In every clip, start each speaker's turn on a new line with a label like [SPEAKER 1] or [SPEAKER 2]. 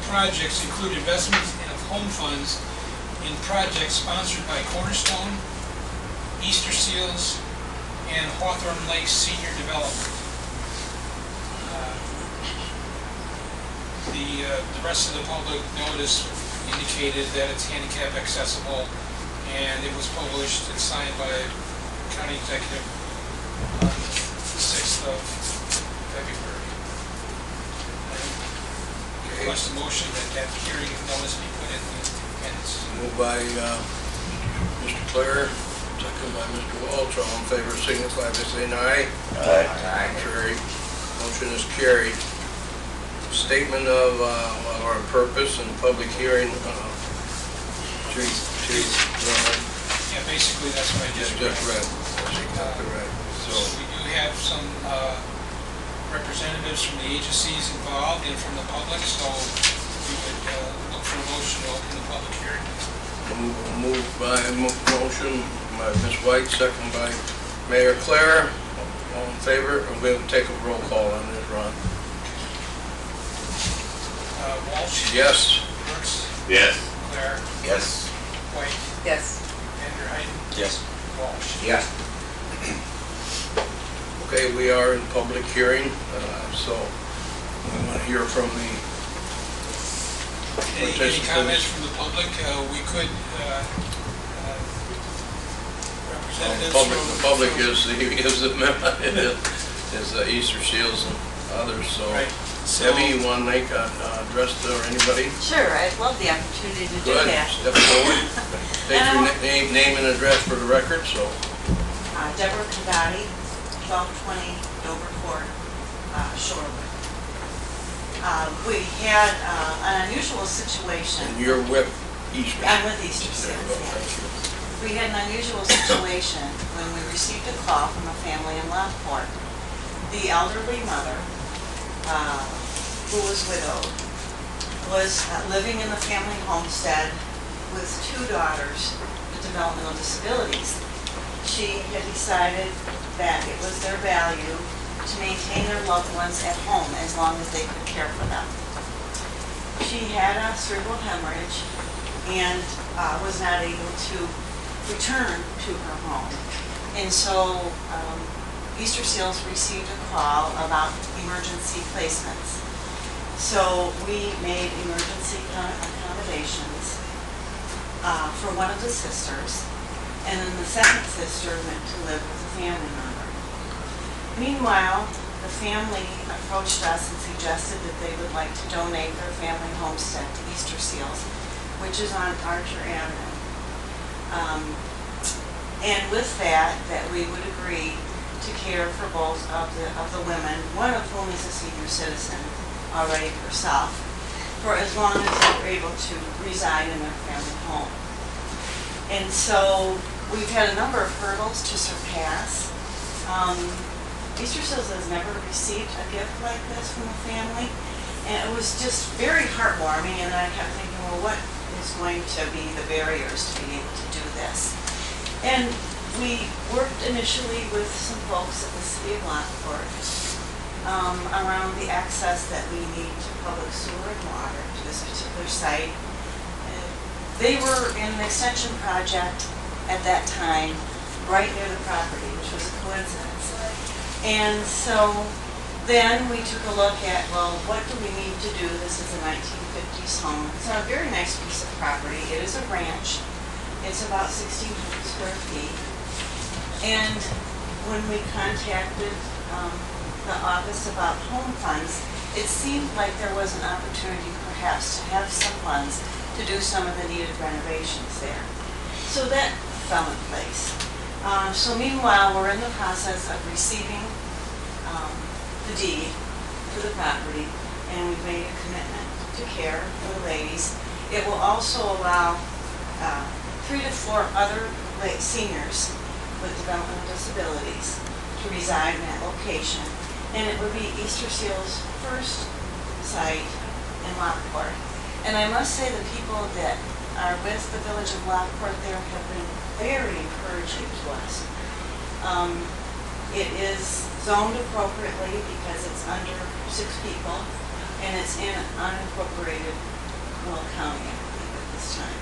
[SPEAKER 1] Projects include investments in home funds in projects sponsored by Cornerstone, Easter Seals, and Hawthorne Lake Senior Development. The rest of the public notice indicated that it's handicap accessible, and it was published and signed by County Executive on the 6th of February. Request a motion that hearing notice be put in the minutes.
[SPEAKER 2] Moved by Mr. Clare, second by Mr. Walsh. All in favor signify by saying aye.
[SPEAKER 3] Aye.
[SPEAKER 2] Contrary. Motion is carried. Statement of our purpose and public hearing
[SPEAKER 1] Yeah, basically that's what I just
[SPEAKER 2] read. That's exactly right.
[SPEAKER 1] So we do have some representatives from the agencies involved and from the public, so we would look for a motion to open the public hearing.
[SPEAKER 2] Moved by motion by Ms. White, second by Mayor Clare. All in favor? We'll take a roll call on this, Ron.
[SPEAKER 1] Walsh?
[SPEAKER 2] Yes.
[SPEAKER 1] Brooks?
[SPEAKER 3] Yes.
[SPEAKER 1] Clare?
[SPEAKER 3] Yes.
[SPEAKER 1] White?
[SPEAKER 4] Yes.
[SPEAKER 1] Vanderheiden?
[SPEAKER 3] Yes.
[SPEAKER 1] Walsh?
[SPEAKER 3] Yes.
[SPEAKER 2] Okay, we are in public hearing, so we want to hear from the
[SPEAKER 1] Any
[SPEAKER 2] participants.
[SPEAKER 1] comments from the public? We could, representatives from...
[SPEAKER 2] The public is the Easter Seals and others, so.
[SPEAKER 1] Right. So-
[SPEAKER 2] Debbie, you want to make an address to anybody?
[SPEAKER 3] Sure, I'd love the opportunity to do
[SPEAKER 2] Go ahead,
[SPEAKER 3] that.
[SPEAKER 2] step forward. Take your name and address for the record, so.
[SPEAKER 3] Deborah Kagati, 1220 Dover Court, Shorewood. We had an unusual situation.
[SPEAKER 2] And you're with Easter.
[SPEAKER 3] I'm with Easter Seals, yeah. We had an unusual situation when we received a call from a family in Lockport. The elderly mother, who was widowed, was living in the family homestead with two daughters with developmental disabilities. She had decided that it was their value to maintain their loved ones at home as long as they could care for them. She had a cerebral hemorrhage and was not able to return to her home. And so Easter Seals received a call about emergency placements. So we made emergency accommodations for one of the sisters, and then the second sister went to live with a family member. Meanwhile, the family approached us and suggested that they would like to donate their family homestead to Easter Seals, which is on Archer Avenue. And with that we would agree to care for both of the women, one of whom is a senior citizen already herself, for as long as they were able to reside in their family home. And so we've had a number of hurdles to surpass. Easter Seals has never received a gift like this from a family, and it was just very heartwarming, and I kept thinking, well, what is going to be the barriers to being able to do this? And we worked initially with some folks at the City of Lockport around the access that we need to public sewer and water to this particular site. They were in an extension project at that time right near the property, which was a coincidence. And so then we took a look at, well, what do we need to do? This is a 1950s home. It's a very nice piece of property. It is a ranch. It's about 1,600 square feet. And when we contacted the office about home funds, it seemed like there was an opportunity perhaps to have some funds to do some of the needed renovations there. So that fell in place. So meanwhile, we're in the process of receiving the deed for the property, and we've made a commitment to care for the ladies. It will also allow 3 to 4 other seniors with developmental disabilities to reside in that location, and it would be Easter Seals' first site in Lockport. And I must say the people that are with the Village of Lockport there have been very encouraging to us. It is zoned appropriately because it's under 6 people, and it's in unincorporated Will County, I believe, at this time.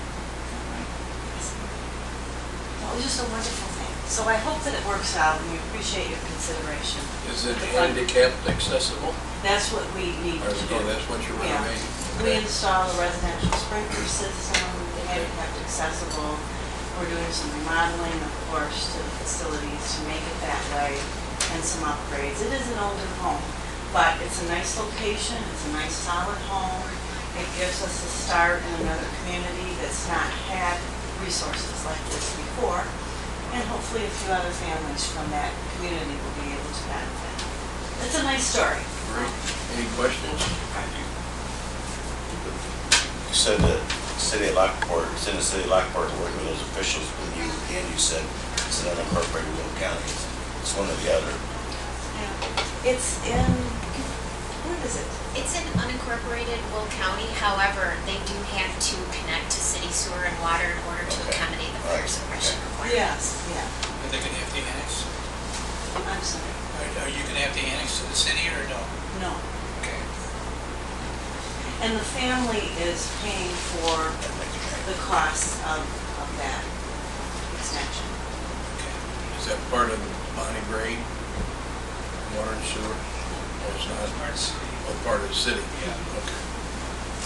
[SPEAKER 3] It was just a wonderful thing. So I hope that it works out, and we appreciate your consideration.
[SPEAKER 2] Is it handicapped accessible?
[SPEAKER 3] That's what we need to do.
[SPEAKER 2] Oh, that's what you're renovating?
[SPEAKER 3] We install a residential sprinkler system, handicapped accessible. We're doing some remodeling, of course, to the facilities to make it that way, and some upgrades. It is an older home, but it's a nice location. It's a nice solid home. It gives us a start in another community that's not had resources like this before, and hopefully a few other families from that community will be able to benefit. It's a nice story.
[SPEAKER 2] Great. Any questions?
[SPEAKER 4] You said that the city of Lockport, working with those officials with you, and you said it's an unincorporated Will County. It's one or the other.
[SPEAKER 3] Yeah. It's in, what is it?
[SPEAKER 5] It's in unincorporated Will County. However, they do have to connect to city sewer and water in order to accommodate the fire suppression requirement.
[SPEAKER 3] Yes, yeah.
[SPEAKER 1] Are they gonna have to annex?
[SPEAKER 3] I'm sorry.
[SPEAKER 1] Are you gonna have to annex to the city or no?
[SPEAKER 3] No.
[SPEAKER 1] Okay.
[SPEAKER 3] And the family is paying for the costs of that extension.
[SPEAKER 1] Okay.
[SPEAKER 2] Is that part of the Bonnie grade? Water and sewer? Oh, it's not,
[SPEAKER 1] Part of the city.
[SPEAKER 2] oh, part of the city?
[SPEAKER 1] Yeah.
[SPEAKER 2] Okay.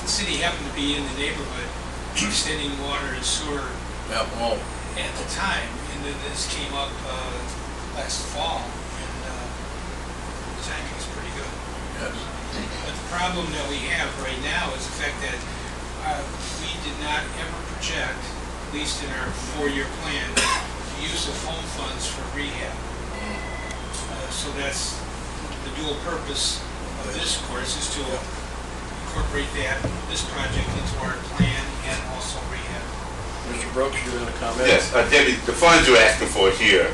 [SPEAKER 1] The city happened to be in the neighborhood extending water and sewer
[SPEAKER 2] Yeah, well,
[SPEAKER 1] at the time, and then this came up last fall, and the timing was pretty good.
[SPEAKER 2] yes.
[SPEAKER 1] But the problem that we have right now is the fact that we did not ever project, at least in our 4-year plan, the use of home funds for rehab. So that's the dual purpose of this course, is to incorporate this project into our plan and also rehab.
[SPEAKER 2] Mr. Brooks, you had a comment?
[SPEAKER 6] Yes, Debbie, the funds you're asking for here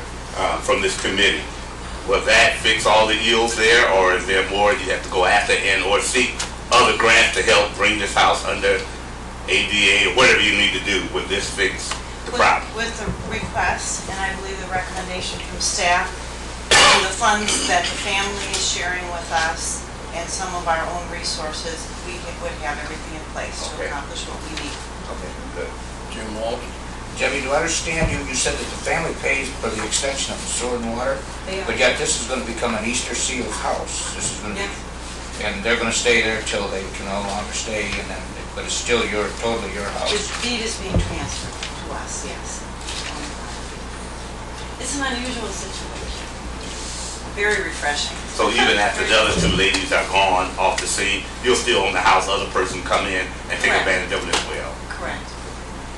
[SPEAKER 6] from this committee, will that fix all the ills there, or is there more you have to go after and or seek other grants to help bring this house under ADA or whatever you need to do? Would this fix the problem?
[SPEAKER 3] With the request, and I believe the recommendation from staff, and the funds that the family is sharing with us, and some of our own resources, we would have everything in place to
[SPEAKER 6] Okay.
[SPEAKER 3] accomplish what we need.
[SPEAKER 6] Okay, good.
[SPEAKER 2] Jim Walsh?
[SPEAKER 7] Debbie, do I understand you said that the family pays for the extension of the sewer and water,
[SPEAKER 3] They are.
[SPEAKER 7] but yet this is going to become an Easter seal house. This is going to
[SPEAKER 3] Yes.
[SPEAKER 7] be, and they're going to stay there till they can no longer stay, and then, but it's still totally your
[SPEAKER 3] The
[SPEAKER 7] house.
[SPEAKER 3] deed is being transferred to us, yes. It's an unusual situation. Very refreshing.
[SPEAKER 6] So even after the other two ladies are gone off the scene, you'll still own the house, other person come in and take
[SPEAKER 3] Correct.
[SPEAKER 6] advantage of it as well?
[SPEAKER 3] Correct.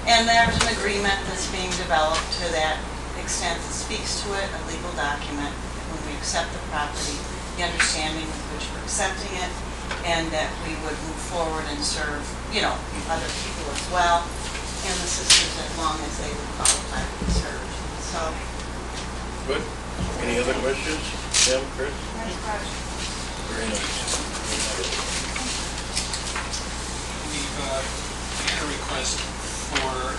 [SPEAKER 3] And there's an agreement that's being developed to that extent that speaks to it, a legal document, when we accept the property, the understanding with which we're accepting it, and that we would move forward and serve, other people as well, and the sisters as long as they would qualify to be served. So,
[SPEAKER 2] Good. Any other questions? Tim, Chris? Very nice.
[SPEAKER 1] We've had a request for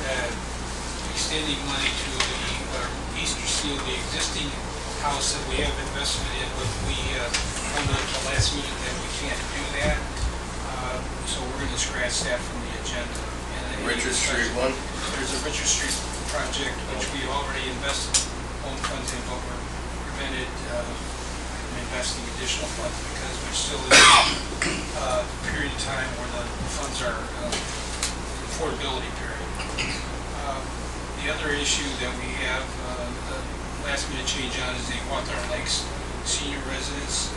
[SPEAKER 1] extending money to the Easter seal, the existing house that we have investment in, but we found out at the last minute that we can't do that. So we're going to scratch that from the agenda. And
[SPEAKER 2] Richard Street one?
[SPEAKER 1] There's a Richard Street project which we already invested home funds in, but we're prevented from investing additional funds because we're still in a period of time where the funds are affordability period. The other issue that we have, the last minute change on, is the Hawthorne Lakes senior residence.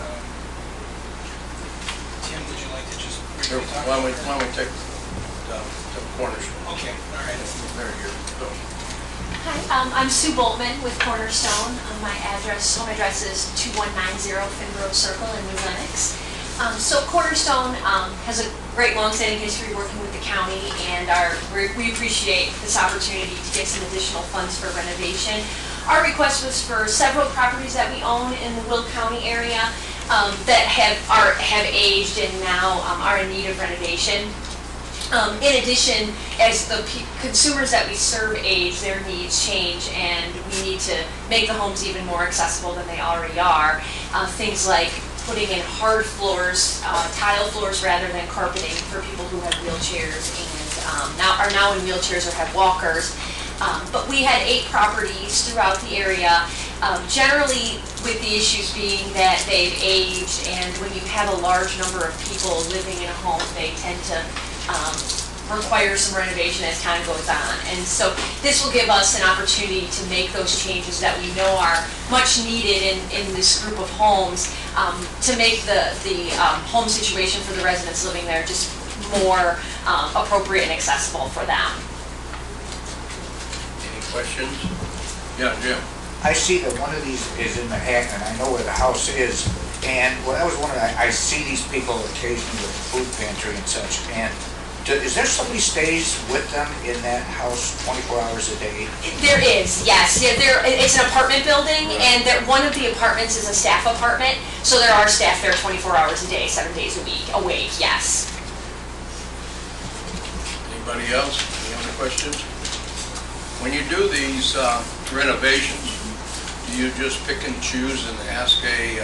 [SPEAKER 1] Tim, would you like to just
[SPEAKER 2] Sure.
[SPEAKER 1] briefly talk
[SPEAKER 2] Why
[SPEAKER 1] about
[SPEAKER 2] don't we
[SPEAKER 1] that?
[SPEAKER 2] take the cornerstone?
[SPEAKER 1] Okay, all right.
[SPEAKER 2] There, here. Go.
[SPEAKER 5] Hi, I'm Sue Boltman with Cornerstone. My home address is 2190 Finn Road Circle in New Lenox. So Cornerstone has a great long-standing history working with the county, and we appreciate this opportunity to get some additional funds for renovation. Our request was for several properties that we own in the Will County area that have aged and now are in need of renovation. In addition, as the consumers that we serve age, their needs change, and we need to make the homes even more accessible than they already are. Things like putting in hard floors, tile floors rather than carpeting for people who have wheelchairs and are now in wheelchairs or have walkers. But we had 8 properties throughout the area, generally with the issues being that they've aged, and when you have a large number of people living in a home, they tend to require some renovation as time goes on. And so this will give us an opportunity to make those changes that we know are much needed in this group of homes, to make the home situation for the residents living there just more appropriate and accessible for them.
[SPEAKER 2] Any questions? Yeah, Jim?
[SPEAKER 7] I see that one of these is in Manhattan, and I know where the house is, and what I was wondering, I see these people occasionally with the food pantry and such, and is there somebody stays with them in that house 24 hours a day?
[SPEAKER 5] There is, yes. Yeah, it's an apartment building, and one of the apartments is a staff apartment, so there are staff there 24 hours a day, 7 days a week, awake, yes.
[SPEAKER 2] Anybody else? Any other questions? When you do these renovations, do you just pick and choose and ask a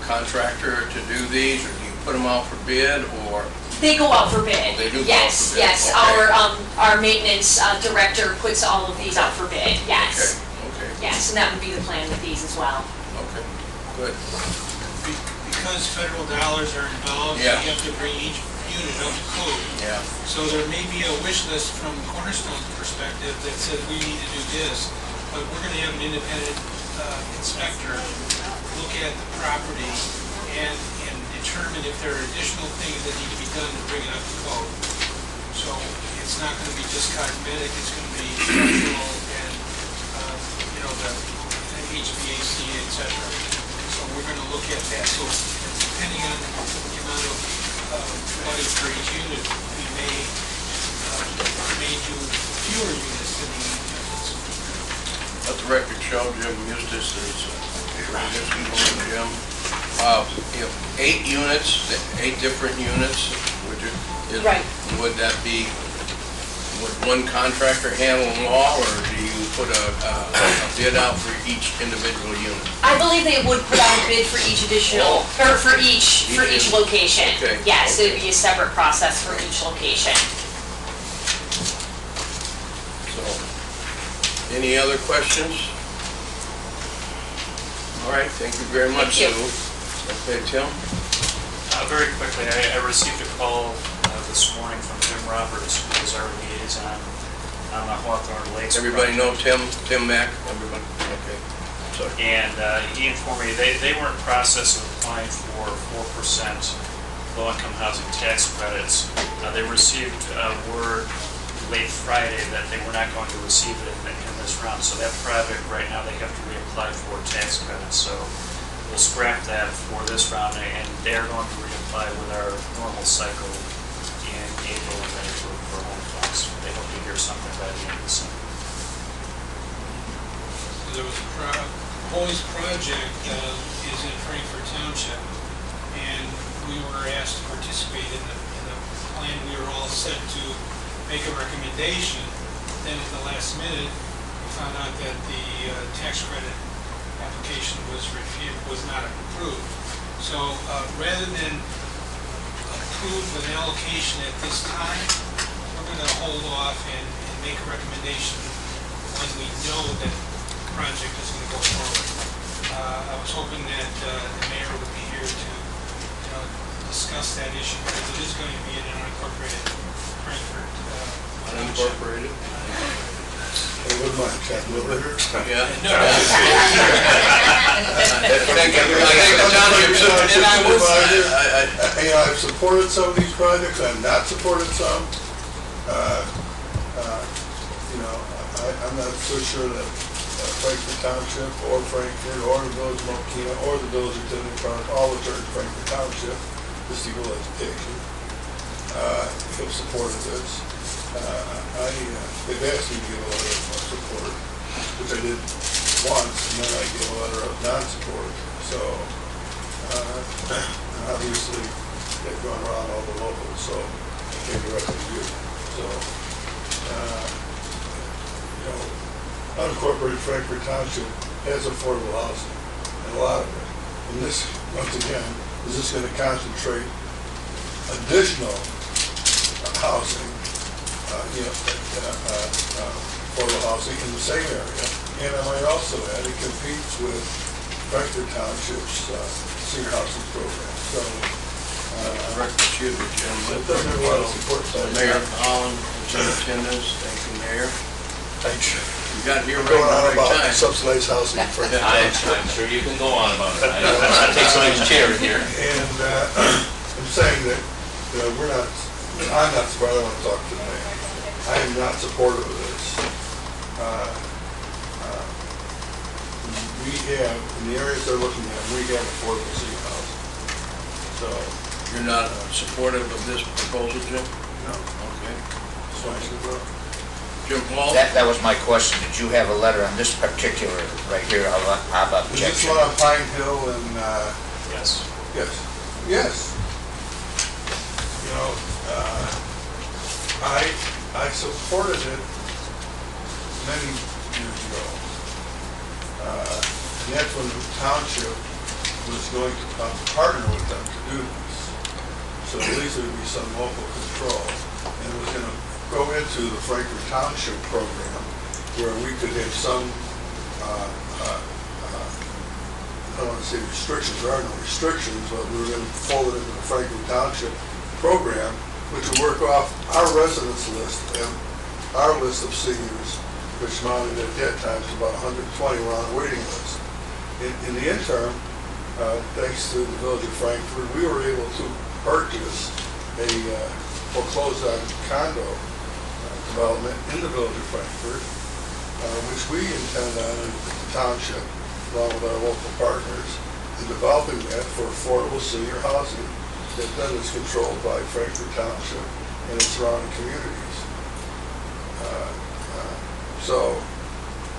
[SPEAKER 2] contractor to do these, or do you put them out for bid, or?
[SPEAKER 5] They go out for bid.
[SPEAKER 2] They do go
[SPEAKER 5] Yes,
[SPEAKER 2] out for bid,
[SPEAKER 5] yes.
[SPEAKER 2] okay.
[SPEAKER 5] Our maintenance director puts all of these out for bid, yes.
[SPEAKER 2] Okay,
[SPEAKER 5] Yes, and that would be the plan with these as well.
[SPEAKER 2] okay. Good.
[SPEAKER 1] Because federal dollars are involved, you
[SPEAKER 2] Yeah.
[SPEAKER 1] have to bring each unit up to code.
[SPEAKER 2] Yeah.
[SPEAKER 1] So there may be a wish list from Cornerstone's perspective that says we need to do this, but we're gonna have an independent inspector look at the property and determine if there are additional things that need to be done to bring it up to code. So it's not gonna be just cosmetic, it's gonna be structural and, the HVAC, et cetera. So we're gonna look at that. So depending on the amount of money for each unit, we may do fewer units than the 8 units.
[SPEAKER 2] Let the record show Jim Eustace is, Jim. You have 8 units, 8 different units, would you?
[SPEAKER 5] Right.
[SPEAKER 2] Would that be, would one contractor handle them all, or do you put a bid out for each individual unit?
[SPEAKER 5] I believe they would put out a bid for each additional, or for each location.
[SPEAKER 2] Okay.
[SPEAKER 5] Yes, it would be a separate process for each location.
[SPEAKER 2] So, any other questions? All right, thank you very much, Sue.
[SPEAKER 5] Thank you.
[SPEAKER 2] Okay, Tim?
[SPEAKER 8] Very quickly, I received a call this morning from Jim Roberts, who is our liaison on the Hawthorne Lakes.
[SPEAKER 2] Everybody know Tim Mack? Everybody? Okay. Sorry.
[SPEAKER 8] And he informed me they were in process of applying for 4% low-income housing tax credits. They received word late Friday that they were not going to receive it in this round. So that project, right now, they have to reapply for tax credits. So we'll scrap that for this round, and they're going to reapply with our normal cycle in April and May for home funds. They hope to hear something by the end of December.
[SPEAKER 1] There was a proposed project is in Frankfort Township, and we were asked to participate in the plan. We were all set to make a recommendation. Then at the last minute, we found out that the tax credit application was not approved. So rather than approve an allocation at this time, we're going to hold off and make a recommendation when we know that the project is going to go forward. I was hoping that the mayor would be here to discuss that issue, because it is going to be in an unincorporated Frankfort.
[SPEAKER 2] Unincorporated?
[SPEAKER 9] I wouldn't mind chatting over here.
[SPEAKER 2] Yeah.
[SPEAKER 1] No.
[SPEAKER 2] Thank you. I think the township
[SPEAKER 9] Supervisor, I've supported some of these projects, I've not supported some. I'm not so sure that Frankfort Township or Frankfort or the village of Mokina or the village of Tinley Park, all which are in Frankfort Township, this equal education, have supported this. They've asked me to give a letter of support, which I did once, and then I gave a letter of non-support. So, obviously, they've gone around all the locals, so I came directly to you. So, unincorporated Frankfort Township has affordable housing, and a lot of it. And this, once again, is just going to concentrate additional housing, affordable housing in the same area. And I might also add, it competes with Frankfort Township's senior housing program. So,
[SPEAKER 2] Excuse me, Jim.
[SPEAKER 9] it doesn't have a lot of support.
[SPEAKER 2] Mayor Holland is in attendance. Thank you, Mayor.
[SPEAKER 9] Thanks.
[SPEAKER 2] You got here right
[SPEAKER 9] Going
[SPEAKER 2] at
[SPEAKER 9] on
[SPEAKER 2] the right
[SPEAKER 9] about
[SPEAKER 2] time.
[SPEAKER 9] subsidized housing for
[SPEAKER 10] I'm sure you can go on about it. I don't want to take somebody's chair here.
[SPEAKER 9] And I'm saying that I'm not supportive. I want to talk to the mayor. I am not supportive of this. We have, in the areas they're looking at, we have affordable city housing. So,
[SPEAKER 2] You're not supportive of this proposal, Jim?
[SPEAKER 9] no,
[SPEAKER 2] Okay.
[SPEAKER 9] so I said, well,
[SPEAKER 2] Jim Paul?
[SPEAKER 7] That was my question. Did you have a letter on this particular, right here, of
[SPEAKER 9] is this
[SPEAKER 7] objection?
[SPEAKER 9] one on Pine Hill and,
[SPEAKER 8] Yes.
[SPEAKER 9] yes. I supported it many years ago. And that's when the township was going to partner with them to do this. So at least there would be some local control. And it was going to go into the Frankfort Township program where we could have some, I don't want to to say restrictions, there are no restrictions, but we were going to fold it into the Franklin Township program, which would work off our residence list and our list of seniors, which amounted at that time to about 120 were on a waiting list. In the interim, thanks to the Village of Frankfurt, we were able to purchase a foreclosed on condo development in the Village of Frankfurt, which we intend on in the township, along with our local partners, in developing that for affordable senior housing that then is controlled by Frankfurt Township and its surrounding communities. So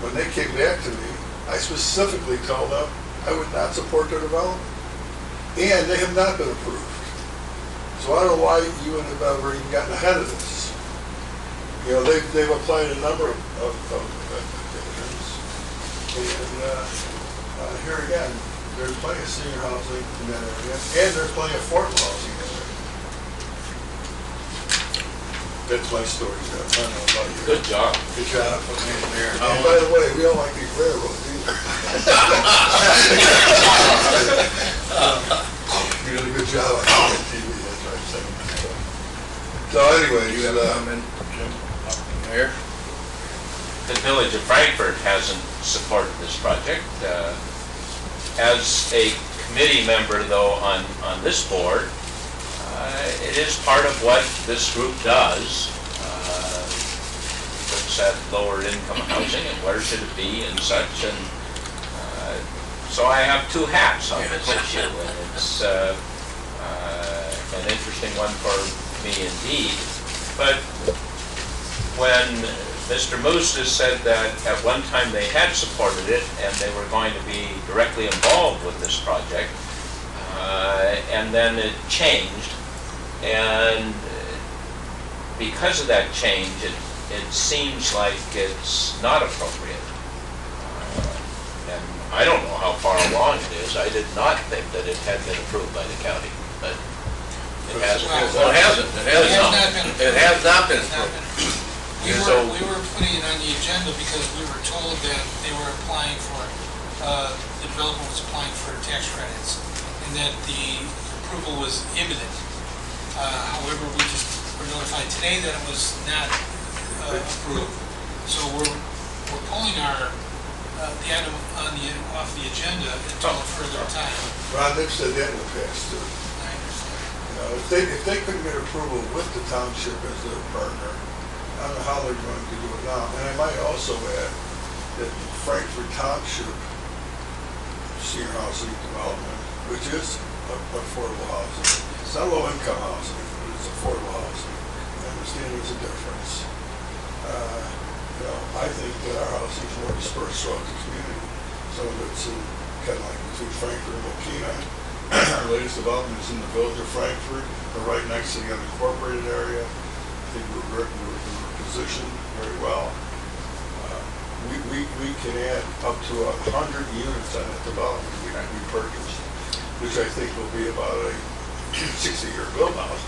[SPEAKER 9] when they came back to me, I specifically told them I would not support their development. And they have not been approved. So I don't know why you and have ever even gotten ahead of this. You know, they've applied a number of conditions. And here again, there's plenty of senior housing in that area, and there's plenty of affordable housing in there. That's my story, Jeff. I don't know about you.
[SPEAKER 10] Good job.
[SPEAKER 9] Good job. And by the way, we don't like these railroads either. You did a good job on TV, that's what I'm saying. So anyway,
[SPEAKER 2] You have a comment, Jim? Mayor?
[SPEAKER 10] The Village of Frankfurt hasn't supported this project. As a committee member, though, on this board, it is part of what this group does. Looks at lower income housing and where should it be and such. And so I have two hats on this issue, and it's an interesting one for me indeed. But when Mr. Moose has said that at one time they had supported it and they were going to be directly involved with this project, and then it changed, and because of that change, it seems like it's not appropriate. And I don't know how far along it is. I did not think that it had been approved by the county, but it hasn't.
[SPEAKER 2] Well, it hasn't. It has not been
[SPEAKER 1] It's not
[SPEAKER 2] approved.
[SPEAKER 1] been- We were putting it on the agenda because we were told that they were applying for, the developer was applying for tax credits, and that the approval was imminent. However, we just were notified today that it was not approved. So we're pulling our, the item off the agenda until a further time.
[SPEAKER 9] Ron, they've said that in the past too.
[SPEAKER 1] I understand.
[SPEAKER 9] You know, if they couldn't get approval with the township as their partner, I don't know how they're going to do it now. And I might also add that Frankfurt Township senior housing development, which is affordable housing, it's not low-income housing, but it's affordable housing. I understand there's a difference. You know, I think that our housing is more dispersed throughout the community. Some of it's in, kind of like between Frankfurt and Mokina. Our latest development is in the Village of Frankfurt. We're right next to the unincorporated area. I think we're positioned very well. We can add up to 100 units on that development we purchased, which I think will be about a 60-year build house.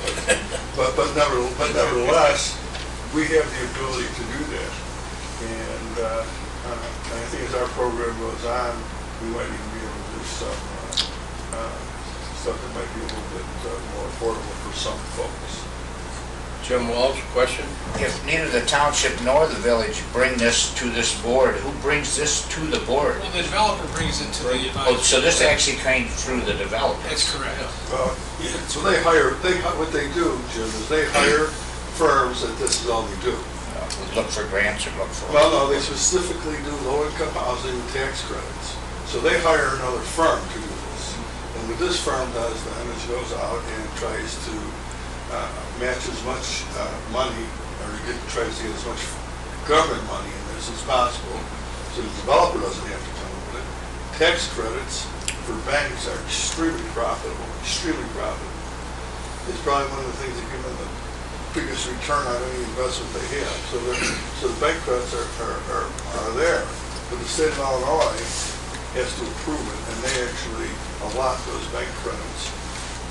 [SPEAKER 9] But nevertheless, we have the ability to do that. And I think as our program goes on, we might even be able to do some stuff that might be a little bit more affordable for some folks.
[SPEAKER 2] Jim Walsh, question?
[SPEAKER 7] If neither the township nor the village bring this to this board, who brings this to the board?
[SPEAKER 1] Well, the developer brings it to the
[SPEAKER 7] Oh,
[SPEAKER 1] advisory.
[SPEAKER 7] so this actually came through the developer?
[SPEAKER 1] That's correct.
[SPEAKER 9] Yeah, so what they do, Jim, is they hire firms that this is all they do.
[SPEAKER 7] Look for grants or look for...
[SPEAKER 9] Well, no, they specifically do low-income housing and tax credits. So they hire another firm to do this. And what this firm does then is goes out and tries to match as much money, or tries to get as much government money in this as possible, so the developer doesn't have to come up with it. Tax credits for banks are extremely profitable, extremely profitable. It's probably one of the things that give them the biggest return on any investment they have. So the bank credits are there, but the state of Illinois has to approve it, and they actually allot those bank credits.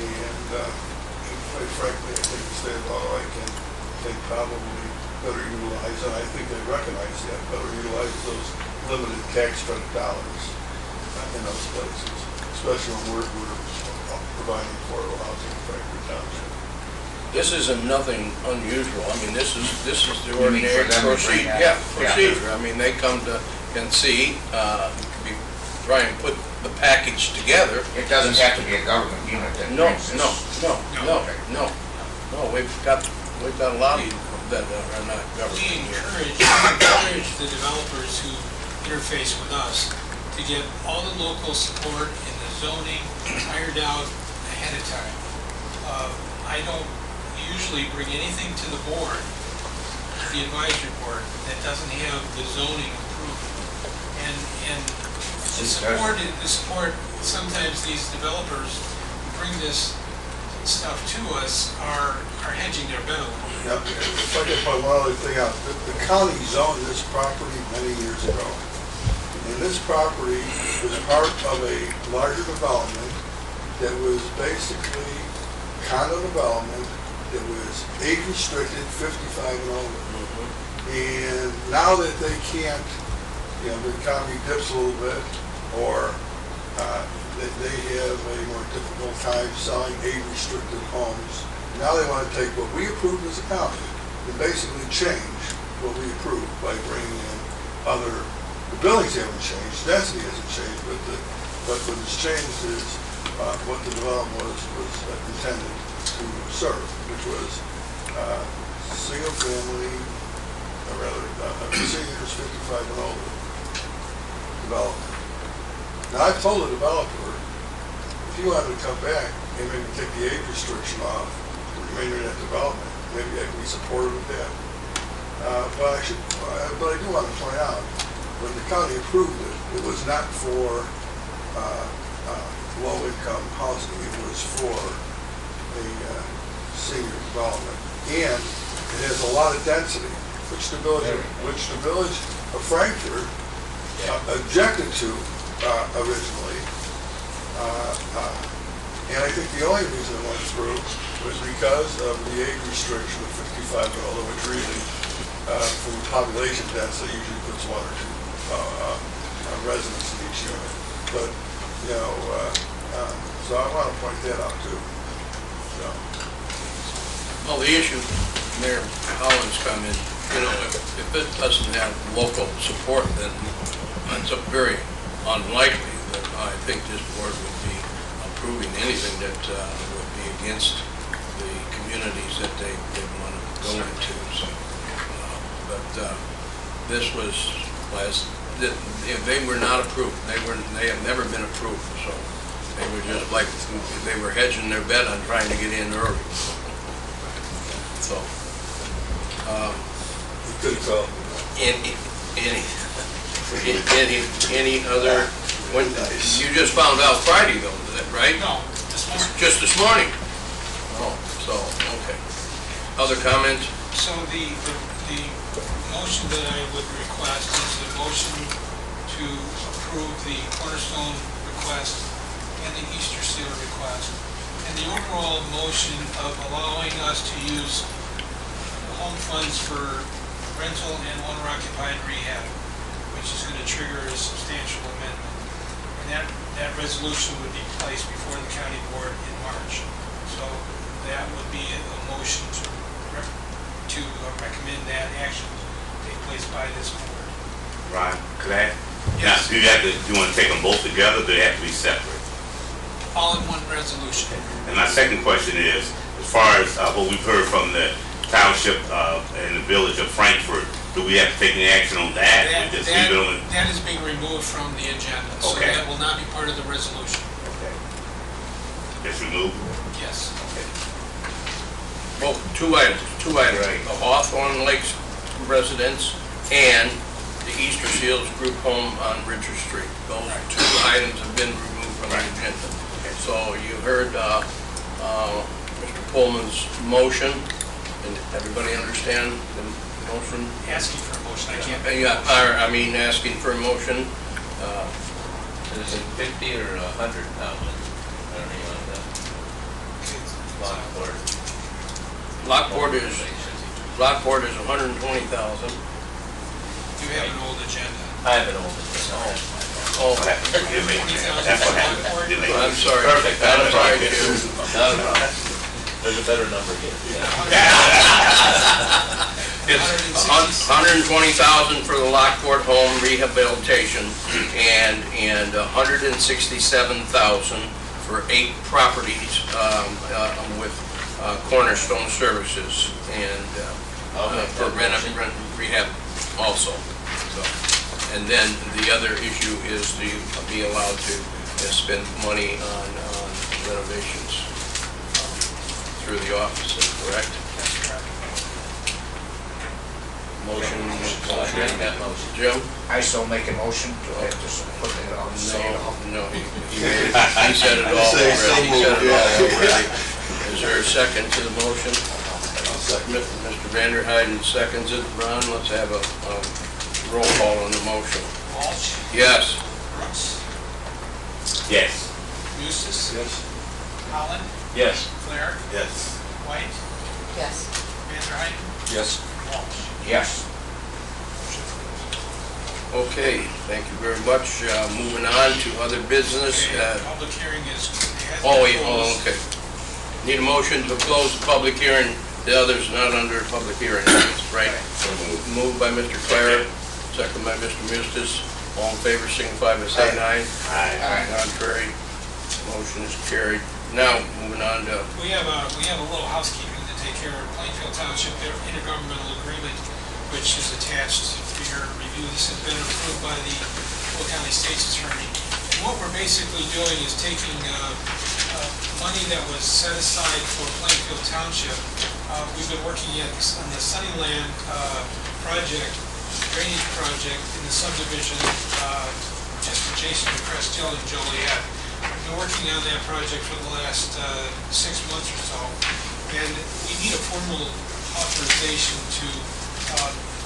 [SPEAKER 9] And quite frankly, I think the state of Illinois can probably better utilize, and I think they recognize that, better utilize those limited tax credit dollars in those places. especially when we're providing affordable housing in Frankfurt Township.
[SPEAKER 2] This isn't nothing unusual. I mean, this is the
[SPEAKER 7] You mean for
[SPEAKER 2] ordinary
[SPEAKER 7] them to bring
[SPEAKER 2] procedure.
[SPEAKER 7] that?
[SPEAKER 2] Yeah,
[SPEAKER 7] Yeah.
[SPEAKER 2] procedure. I mean, they come to, and see, try and put the package together.
[SPEAKER 7] It doesn't have to be a government unit that
[SPEAKER 2] No,
[SPEAKER 7] brings this.
[SPEAKER 2] no, we've got a lot of that are not
[SPEAKER 1] We
[SPEAKER 2] government.
[SPEAKER 1] encourage the developers who interface with us to get all the local support in the zoning ironed out ahead of time. I don't usually bring anything to the board, the advisory board, that doesn't have the zoning approved. And the support, sometimes these developers who bring this stuff to us are hedging their bet a little bit.
[SPEAKER 9] Yep. If I could point one other thing out, the county zoned this property many years ago. And this property was part of a larger development that was basically condo development that was age restricted, 55 and older. And now that they can't, the economy dips a little bit, or they have a more difficult time selling age-restricted homes. Now they want to take what we approved as a county and basically change what we approved by bringing in the buildings haven't changed, density hasn't changed, but what has changed is what the development was intended to serve, which was single-family, or rather, seniors 55 and older development. Now, I've told the developer, if you wanted to come back and maybe take the age restriction off, the remainder of that development, maybe I could be supportive of that. But I do want to point out, when the county approved it, it was not for low-income housing, it was for a senior development. And it has a lot of density, which the village of Frankfurt objected to originally. And I think the only reason it went through was because of the age restriction of 55 and older, which really, from population density, usually puts one or two residents in each unit. But, so I want to point that out too. So.
[SPEAKER 2] Well, the issue, Mayor Collins' comment, if it doesn't have local support, then it's very unlikely that I think this board would be approving anything that would be against the communities that they want to go into. So, this was they were not approved. They have never been approved. So they were just like they were hedging their bet on trying to get in early. So.
[SPEAKER 9] Good call.
[SPEAKER 2] Any other, you just found out Friday though, right?
[SPEAKER 1] No, this morning.
[SPEAKER 2] Just this morning? Oh, so, okay. Other comments?
[SPEAKER 1] So the motion that I would request is a motion to approve the Cornerstone request and the Easter Seal request. And the overall motion of allowing us to use home funds for rental and owner-occupied rehab, which is going to trigger a substantial amendment. And that resolution would be placed before the county board in March. So that would be a motion to recommend that action take place by this board.
[SPEAKER 6] Ron, could I?
[SPEAKER 1] Yes.
[SPEAKER 6] Now, do you want to take them both together, or do they have to be separate?
[SPEAKER 1] All in one resolution.
[SPEAKER 6] And my second question is, as far as what we've heard from the township and the village of Frankfurt, do we have to take any action on that? Or just leave it on?
[SPEAKER 1] That is being removed from the agenda, so
[SPEAKER 6] Okay.
[SPEAKER 1] that will not be part of the resolution.
[SPEAKER 6] Okay. Just remove?
[SPEAKER 1] Yes.
[SPEAKER 6] Okay.
[SPEAKER 2] Well, two items.
[SPEAKER 6] Right.
[SPEAKER 2] The Hawthorne Lakes residents and the Easter Seals group home on Richard Street. Those two items have been removed from the agenda. So you heard Mr. Pullman's motion, and everybody understand the motion?
[SPEAKER 1] Asking for a motion, I can't.
[SPEAKER 2] Asking for a motion.
[SPEAKER 10] Is it 50 or 100,000? I don't know on that.
[SPEAKER 2] Lockport is 120,000.
[SPEAKER 1] You have an old agenda.
[SPEAKER 10] I have an old one.
[SPEAKER 2] Oh,
[SPEAKER 6] That's what happened. That's what happened. Delay.
[SPEAKER 2] I'm sorry.
[SPEAKER 6] Perfect, not a
[SPEAKER 2] Sorry,
[SPEAKER 6] problem.
[SPEAKER 2] Jim.
[SPEAKER 10] Not a problem. There's a better number here.
[SPEAKER 2] It's 120,000 for the Lockport home rehabilitation and 167,000 for 8 properties with Cornerstone Services and for rent rehab also. So, and then the other issue is to be allowed to spend money on renovations through the offices, correct?
[SPEAKER 1] That's correct.
[SPEAKER 2] Motion,
[SPEAKER 10] Make that motion.
[SPEAKER 2] Jim?
[SPEAKER 7] I still make a motion to just put it on, say it all.
[SPEAKER 2] No, he said it all
[SPEAKER 9] Say so
[SPEAKER 2] already. He said it all
[SPEAKER 9] moved, yeah.
[SPEAKER 2] already. Is there a second to the motion? Mr. Vanderheiden seconds it. Ron, let's have a roll call on the motion.
[SPEAKER 1] Walsh,
[SPEAKER 2] Yes.
[SPEAKER 1] Brooks,
[SPEAKER 6] Yes.
[SPEAKER 1] Eustace,
[SPEAKER 9] Yes.
[SPEAKER 1] Holland,
[SPEAKER 10] Yes.
[SPEAKER 1] Claire,
[SPEAKER 4] Yes.
[SPEAKER 1] White,
[SPEAKER 3] Yes.
[SPEAKER 1] Vanderheiden,
[SPEAKER 9] Yes.
[SPEAKER 1] Walsh.
[SPEAKER 7] Yes.
[SPEAKER 2] Okay, thank you very much. Moving on to other business.
[SPEAKER 1] Okay, public hearing is, has
[SPEAKER 2] Oh,
[SPEAKER 1] been
[SPEAKER 2] yeah, oh,
[SPEAKER 1] closed.
[SPEAKER 2] okay. Need a motion to close the public hearing. The other's not under public hearing, right? Moved by Mr. Clare, second by Mr. Mustis. All in favor, signify by saying aye.
[SPEAKER 6] Aye.
[SPEAKER 2] Contrary, motion is carried. Now, moving on to,
[SPEAKER 1] We have a little housekeeping to take care of. Plainfield Township, their intergovernmental agreement, which is attached for your review. This has been approved by the Will County State's Attorney. And what we're basically doing is taking money that was set aside for Plainfield Township. We've been working on the Sunnyland project, drainage project in the subdivision just adjacent to Crest Hill and Joliet. We've been working on that project for the last 6 months or so. And we need a formal authorization to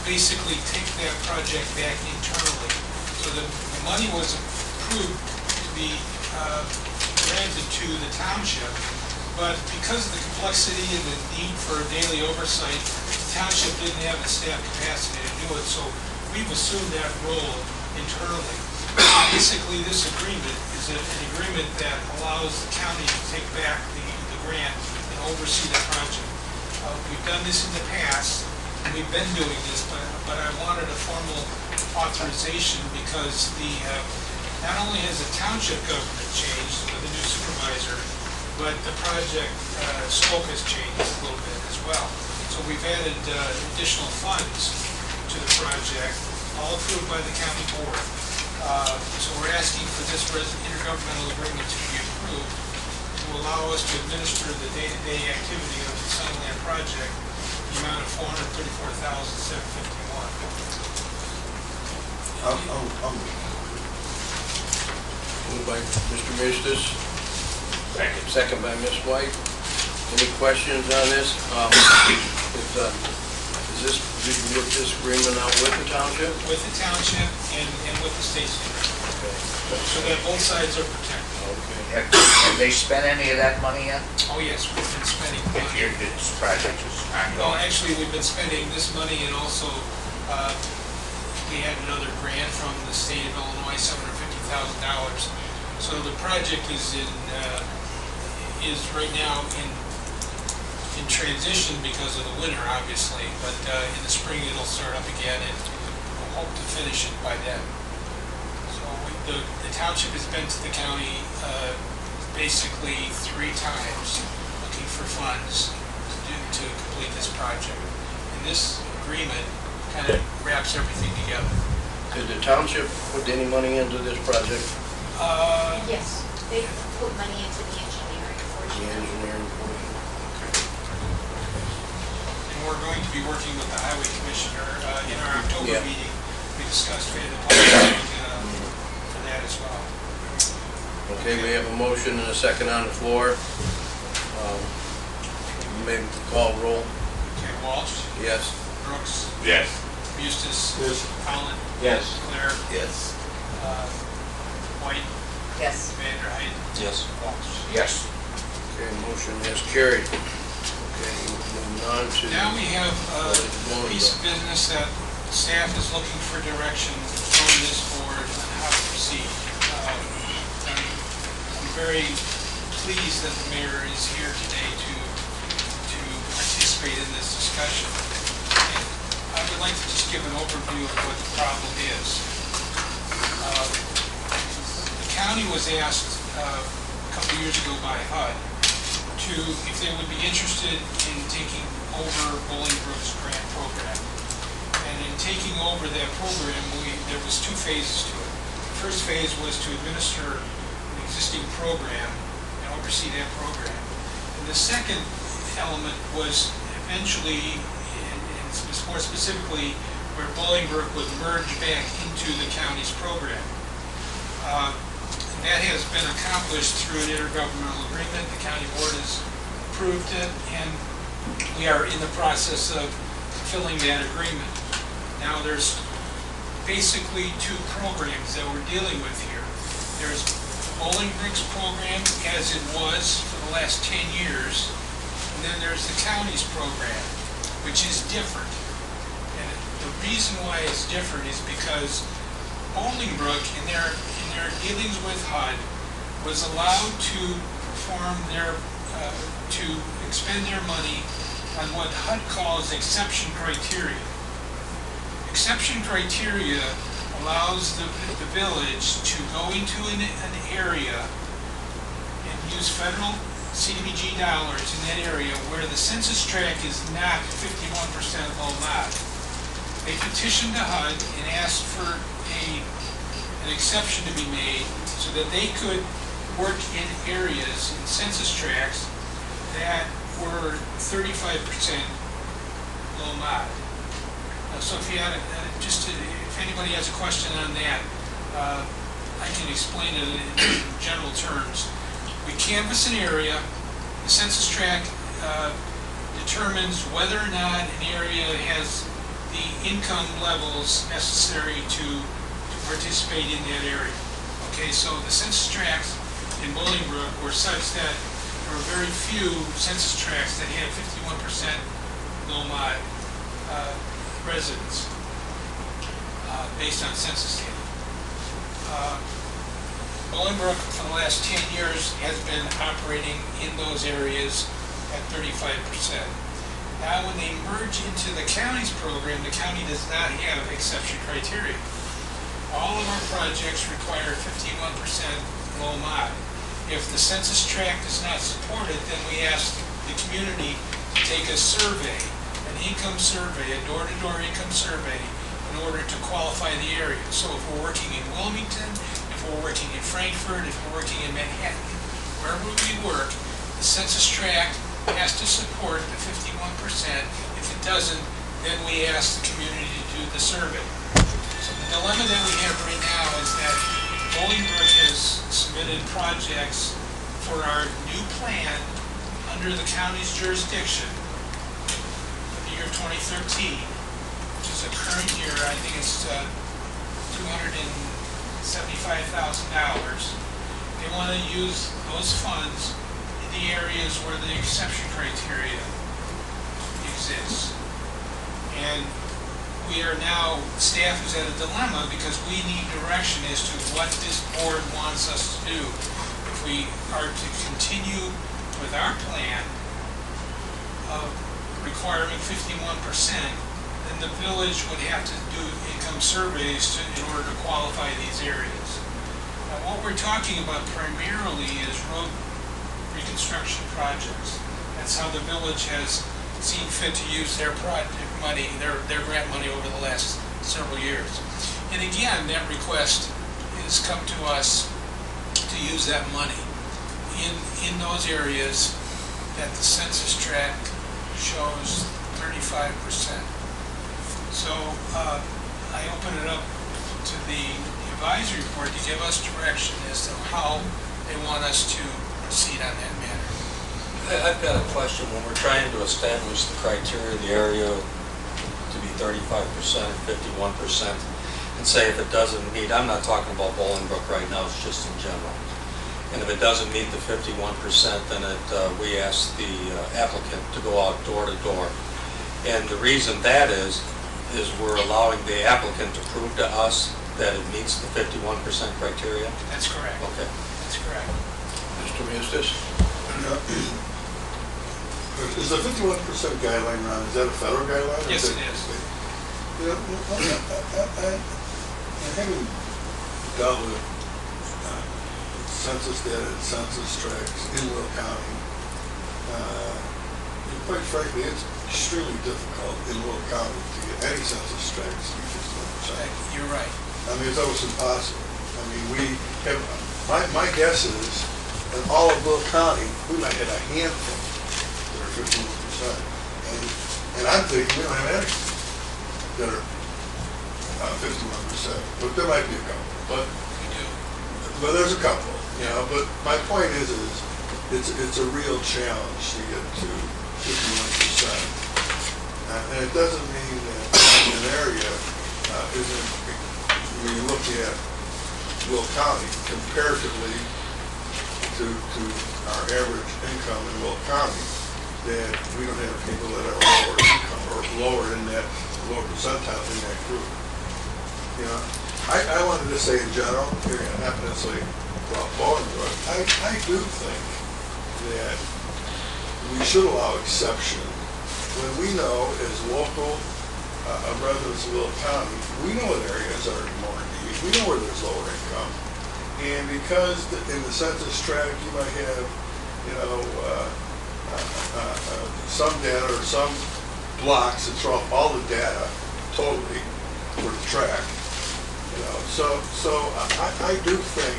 [SPEAKER 1] basically take that project back internally. So the money was approved to be granted to the township, but because of the complexity and the need for daily oversight, the township didn't have the staff capacity to do it, so we've assumed that role internally. Basically, this agreement is an agreement that allows the county to take back the grant and oversee the project. We've done this in the past, and we've been doing this, but I wanted a formal authorization because not only has the township government changed with the new supervisor, but the project scope has changed a little bit as well. So we've added additional funds to the project, all approved by the county board. So we're asking for this intergovernmental agreement to be approved to allow us to administer the day-to-day activity of the Sunnyland project, the amount of $434,751.
[SPEAKER 2] moved by Mr. Mustis.
[SPEAKER 6] Second.
[SPEAKER 2] Second by Ms. White. Any questions on this? Did you work this agreement out with the township?
[SPEAKER 1] With the township and with the state secretary, so that both sides are protected.
[SPEAKER 2] Okay.
[SPEAKER 7] Have they spent any of that money yet?
[SPEAKER 1] Oh, yes, we've been spending
[SPEAKER 7] If
[SPEAKER 1] money.
[SPEAKER 7] this project is
[SPEAKER 1] Well,
[SPEAKER 7] ongoing.
[SPEAKER 1] actually, we've been spending this money and also, we had another grant from the state of Illinois, $750,000. So the project is right now in transition because of the winter, obviously, but in the spring it'll start up again and we'll hope to finish it by then. So the township has been to the county basically 3 times looking for funds to complete this project. And this agreement kind of wraps everything together.
[SPEAKER 2] Did the township put any money into this project?
[SPEAKER 11] Yes, they put money into the engineering
[SPEAKER 2] The
[SPEAKER 11] portion.
[SPEAKER 2] engineering portion?
[SPEAKER 1] And we're going to be working with the highway commissioner in our October
[SPEAKER 2] Yeah.
[SPEAKER 1] meeting. We discussed the public for that as well.
[SPEAKER 2] Okay, we have a motion and a second on the floor. Maybe call roll.
[SPEAKER 1] Okay, Walsh,
[SPEAKER 2] Yes.
[SPEAKER 1] Brooks,
[SPEAKER 6] Yes.
[SPEAKER 1] Eustace,
[SPEAKER 9] Yes.
[SPEAKER 1] Holland,
[SPEAKER 10] Yes.
[SPEAKER 1] Claire,
[SPEAKER 4] Yes.
[SPEAKER 1] White,
[SPEAKER 3] Yes.
[SPEAKER 1] Vanderheiden,
[SPEAKER 9] Yes.
[SPEAKER 1] Walsh.
[SPEAKER 7] Yes.
[SPEAKER 2] Okay, motion is carried. Okay, moving on to.
[SPEAKER 1] Now we have a piece of business that staff is looking for direction from this board on how to proceed. I'm very pleased that the mayor is here today to participate in this discussion. And I would like to just give an overview of what the problem is. The county was asked a couple years ago by HUD if they would be interested in taking over Bolingbrook's grant program. And in taking over that program, there was two phases to it. The first phase was to administer an existing program and oversee that program. And the second element was eventually, and more specifically, where Bolingbrook would merge back into the county's program. That has been accomplished through an intergovernmental agreement. The county board has approved it, and we are in the process of fulfilling that agreement. Now, there's basically two programs that we're dealing with here. There's Bolingbrook's program as it was for the last 10 years, and then there's the county's program, which is different. And the reason why it's different is because Bolingbrook, in their dealings with HUD, was allowed to perform to expend their money on what HUD calls exception criteria. Exception criteria allows the village to go into an area and use federal CDBG dollars in that area where the census tract is not 51% low mod. They petitioned to HUD and asked for an exception to be made so that they could work in areas, in census tracts, that were 35% low mod. So if if anybody has a question on that, I can explain it in general terms. We canvass an area, the census tract determines whether or not an area has the income levels necessary to participate in that area. Okay, so the census tracts in Bolingbrook were such that there were very few census tracts that had 51% low mod residents based on census data. Bolingbrook for the last 10 years has been operating in those areas at 35%. Now when they merge into the county's program, the county does not have exception criteria. All of our projects require 51% low mod. If the census tract is not supported, then we ask the community to take a survey, an income survey, a door-to-door income survey, in order to qualify the area. So if we're working in Wilmington, if we're working in Frankfurt, if we're working in Manhattan, wherever we work, the census tract has to support the 51%. If it doesn't, then we ask the community to do the survey. So the dilemma that we have right now is that Bolingbrook has submitted projects for our new plan under the county's jurisdiction for the year 2013, which is a current year. I think it's $275,000. They want to use those funds in the areas where the exception criteria exists. And we are now, staff is at a dilemma because we need direction as to what this board wants us to do. If we are to continue with our plan of requiring 51%, then the village would have to do income surveys in order to qualify these areas. Now, what we're talking about primarily is road reconstruction projects. That's how the village has seen fit to use their project money, their grant money over the last several years. And again, that request has come to us to use that money in those areas that the census tract shows 35%. So I open it up to the advisory board to give us direction as to how they want us to proceed on that matter.
[SPEAKER 12] I've got a question. When we're trying to establish the criteria of the area to be 35%, 51%, and say if it doesn't meet, I'm not talking about Bolingbrook right now, it's just in general. And if it doesn't meet the 51%, then we ask the applicant to go out door to door. And the reason that is we're allowing the applicant to prove to us that it meets the 51% criteria?
[SPEAKER 1] That's correct.
[SPEAKER 12] Okay.
[SPEAKER 1] That's correct.
[SPEAKER 2] Mr. Eustace?
[SPEAKER 9] Is the 51% guideline, Ron, is that a federal guideline?
[SPEAKER 1] Yes, it is.
[SPEAKER 9] You know, having dealt with census data and census tracts in Will County, quite frankly, it's extremely difficult in Will County to get any census tracts to be 51%.
[SPEAKER 1] You're right.
[SPEAKER 9] I mean, it's almost impossible. I mean, we have, my guess is, in all of Will County, we might have a handful that are 51%. And I'm thinking we don't have any that are 51%, but there might be a couple. But there's a couple, you know. But my point is it's a real challenge to get to 51%, and it doesn't mean that an area isn't. When you look at Will County comparatively to our average income in Will County, that we don't have people that are lower income or lower in that lower percentile in that group. You know, I wanted to say in general, not necessarily about Bolingbrook, I do think that we should allow exception when we know as local residents of Will County, we know what areas are more in need, we know where there's lower income, and because in the census tract you might have, you know, some data or some blocks that throw up all the data totally for the tract. You know, so I do think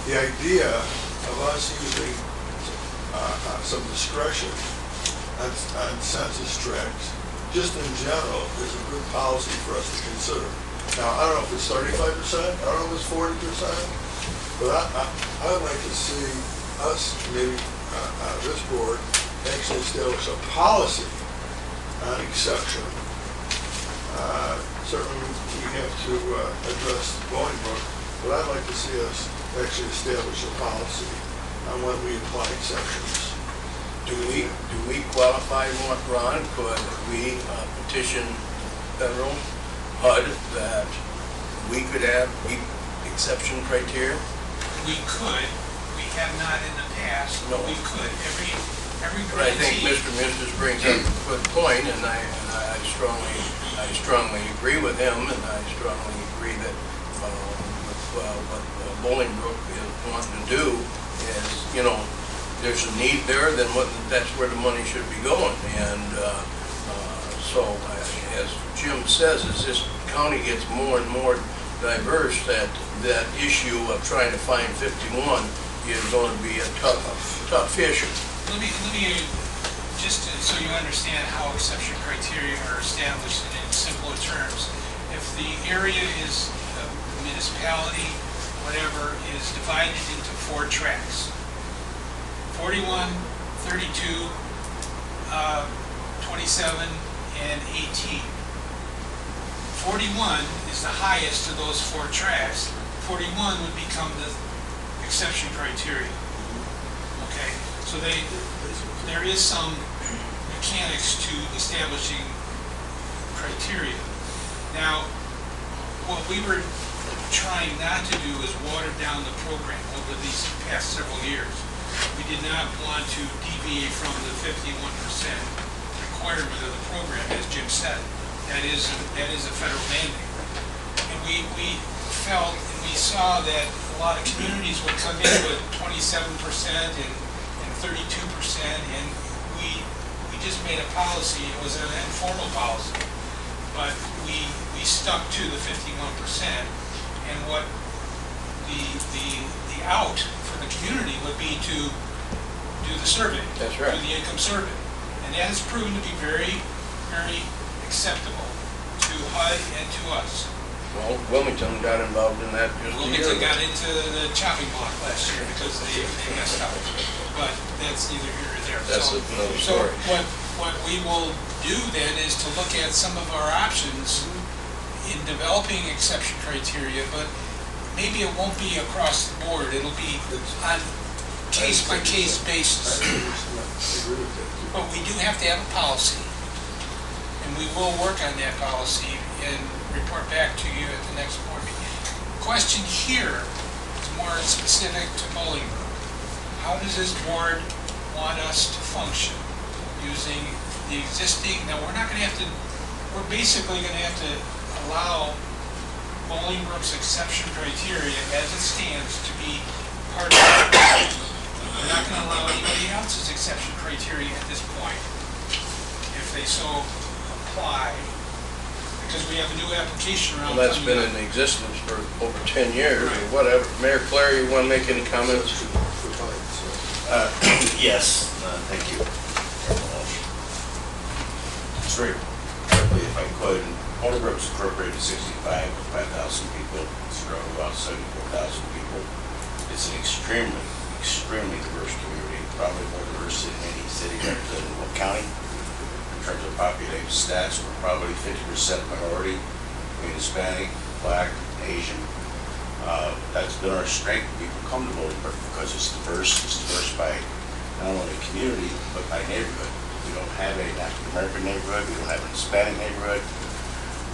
[SPEAKER 9] the idea of us using some discretion on census tracts, just in general, is a good policy for us to consider. Now, I don't know if it's 35%, I don't know if it's 40%, but I would like to see us, maybe this board, actually establish a policy on exception. Certainly we have to address Bolingbrook, but I'd like to see us actually establish a policy on when we apply exceptions.
[SPEAKER 2] Do we qualify, Ron? Could we petition federal HUD that we could have exception criteria?
[SPEAKER 1] We could. We have not in the past, but we could. Every
[SPEAKER 2] But I think
[SPEAKER 1] grantee.
[SPEAKER 2] Mr. Mistis brings up a good point, and I strongly agree with him, and I strongly agree that what Bolingbrook is wanting to do is, you know, there's a need there, then that's where the money should be going. And so, as Jim says, as this county gets more and more diverse, that issue of trying to find 51 is going to be a tough issue.
[SPEAKER 1] Let me just so you understand how exception criteria are established in simpler terms. If the area is a municipality, whatever, is divided into 4 tracts, 41, 32, 27, and 18. 41 is the highest of those 4 tracts. 41 would become the exception criteria. Okay, so there is some mechanics to establishing criteria. Now, what we were trying not to do is water down the program over these past several years. We did not want to deviate from the 51% requirement of the program, as Jim said. That is a federal mandate. And we felt and we saw that a lot of communities would come in with 27% and 32%, and we just made a policy. It was an informal policy, but we stuck to the 51%. And what the out for the community would be to do the survey.
[SPEAKER 2] That's right.
[SPEAKER 1] Do the income survey. And that has proven to be very, very acceptable to HUD and to us.
[SPEAKER 2] Well, Wilmington got involved in that just a year
[SPEAKER 1] Wilmington
[SPEAKER 2] ago.
[SPEAKER 1] got into the chopping block last year because they messed up. But that's neither here nor there.
[SPEAKER 2] That's another story.
[SPEAKER 1] So what we will do then is to look at some of our options in developing exception criteria, but maybe it won't be across the board. It'll be on case-by-case basis. But we do have to have a policy, and we will work on that policy and report back to you at the next board meeting. Question here is more specific to Bolingbrook. how does this board want us to function using the existing, now we're not gonna have to, we're basically gonna have to allow Bolingbrook's exception criteria as it stands to be part of it. We're not gonna allow anybody else's exception criteria at this point, if they so apply, because we have a new application around.
[SPEAKER 2] Well, that's been in existence for over 10 years, or whatever. Mayor Clary, you want to make any comments?
[SPEAKER 4] Yes, thank you. Just very quickly, if I could, Bolingbrook's incorporated 65,000 people. It's grown about 74,000 people. It's an extremely diverse community, probably more diverse than any city represented in Will County. In terms of population stats, we're probably 50% minority, between Hispanic, Black, Asian. That's been our strength. People come to Bolingbrook because it's diverse. It's diverse by not only community, but by neighborhood. We don't have an African American neighborhood. We don't have an Hispanic neighborhood.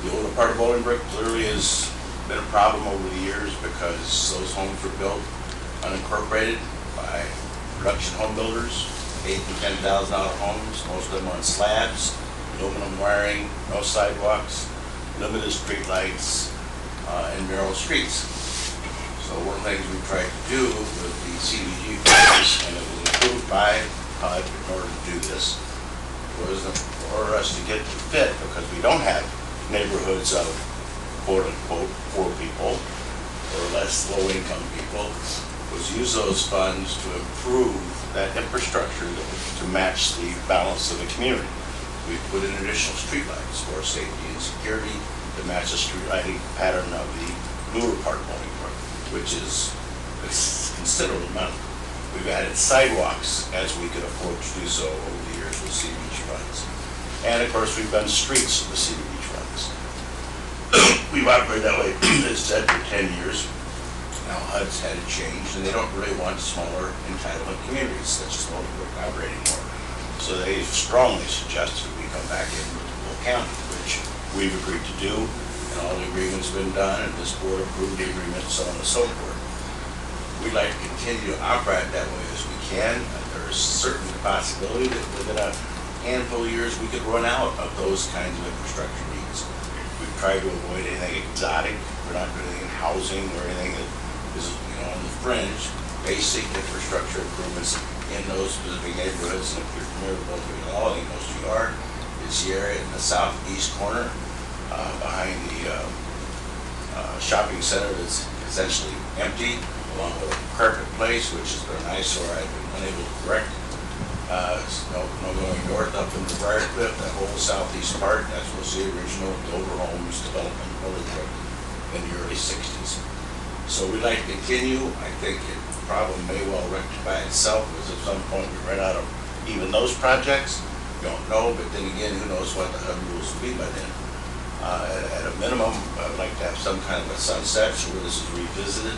[SPEAKER 4] The older part of Bolingbrook clearly has been a problem over the years because those homes were built unincorporated by production home builders, $8,000 and $10,000 homes. Most of them on slabs, aluminum wiring, no sidewalks, limited street lights, and narrow streets. So one of the things we tried to do with the CDG funds, and it was approved by HUD in order to do this, was for us to get to fit, because we don't have neighborhoods of quote-unquote poor people or less low-income people, was use those funds to improve that infrastructure to match the balance of the community. We put in additional streetlights for safety and security to match the street lighting pattern of the newer part of Bolingbrook, which is a considerable amount. We've added sidewalks as we could afford to do so over the years with CDBG funds. And of course, we've done streets with the CDBG funds. We've operated that way, as said, for 10 years. Now HUD's had it changed, and they don't really want smaller entitlement communities such as Bolingbrook operating more. So they strongly suggested we come back in with Will County, which we've agreed to do, and all the agreements have been done, and this board approved the agreement, so on and so forth. We'd like to continue to operate that way as we can. There is certainly the possibility that within a handful of years we could run out of those kinds of infrastructure needs. We've tried to avoid anything exotic. We're not doing anything in housing or anything that is, on the fringe. Basic infrastructure improvements in those specific neighborhoods. And if you're familiar with both of you all, you know you are. It's the area in the southeast corner behind the shopping center that's essentially empty, along with a carpet place, which has been an eyesore I've been unable to correct. No going north up into Briarcliff, that whole southeast part, that's was the original Dover Homes development in Bolingbrook in the early 60s. So we'd like to continue. I think the problem may well rectify itself, because at some point we run out of even those projects. We don't know, but then again, who knows what the HUD rules will be by then. At a minimum, I would like to have some kind of a sunset so where this is revisited.